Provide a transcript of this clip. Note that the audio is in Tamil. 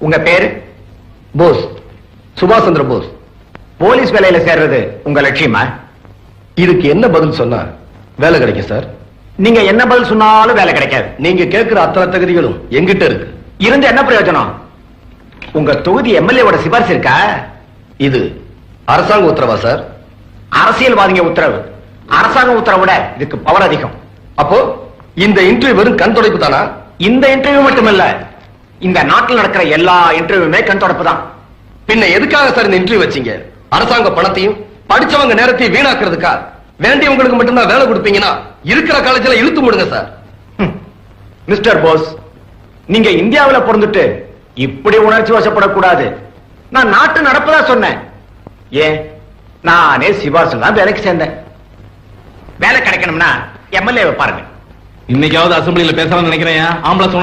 உங்க பேரு? போஸ், சுபாஷ் சந்திர போஸ். போலீஸ் வேலையில சேர்றது உங்க லட்சியமா? இதுக்கு என்ன பதில் சொன்னா வேலை கிடைக்கும் சார்? நீங்க என்ன பதில் சொன்னாலும் வேலை கிடைக்காது. நீங்க கேட்கிற அத்தனை தகுதிகளும் எங்கிட்ட இருக்கு. இருந்து என்ன பிரயோஜனம்? உங்க தொகுதி எம்எல்ஏவோட சிபாரிசு இருக்கா? இது அரசாங்க உத்தரவா சார்? அரசியல்வாதிங்க உத்தரவு. அரசாங்க உத்தரவை விட இதுக்கு பவர் அதிகம். அப்போ இந்த இன்டர்வியூ வெறும் கண் துடைப்பு தானா? இந்த இன்டர்வியூ மட்டுமல்ல, இந்த நாட்டில் நடக்கிற எல்லா இன்டர்வியூமே கண் தொடப்பு தான். பின்ன எதுக்காக சார் இந்த இன்டர்வியூ வச்சீங்க? அரசாங்க பணத்தையும் படிச்சவங்க நேரத்தையும் வீணாக்குறதுக்கா? வேண்டியவங்களுக்கு மட்டும்தான் வேலை கொடுப்பீங்கன்னா இருக்கிற காலேஜ்ல இழுத்து முடுங்க சார். மிஸ்டர் போஸ், நீங்க இந்தியாவில் பிறந்துட்டு இப்படி உணர்ச்சி வசப்படக்கூடாது. நான் நாட்டு நடப்பதா சொன்னேன். ஏன், நானே சிபாரிசுல தான் வேலைக்கு சேர்ந்தேன். வேலை கிடைக்கணும்னா எம்எல்ஏ பாருங்க. இன்னைக்காவது அசம்பிளியில பேசலாம்னு நினைக்கிறேன். ஆம்பளை சொன்னா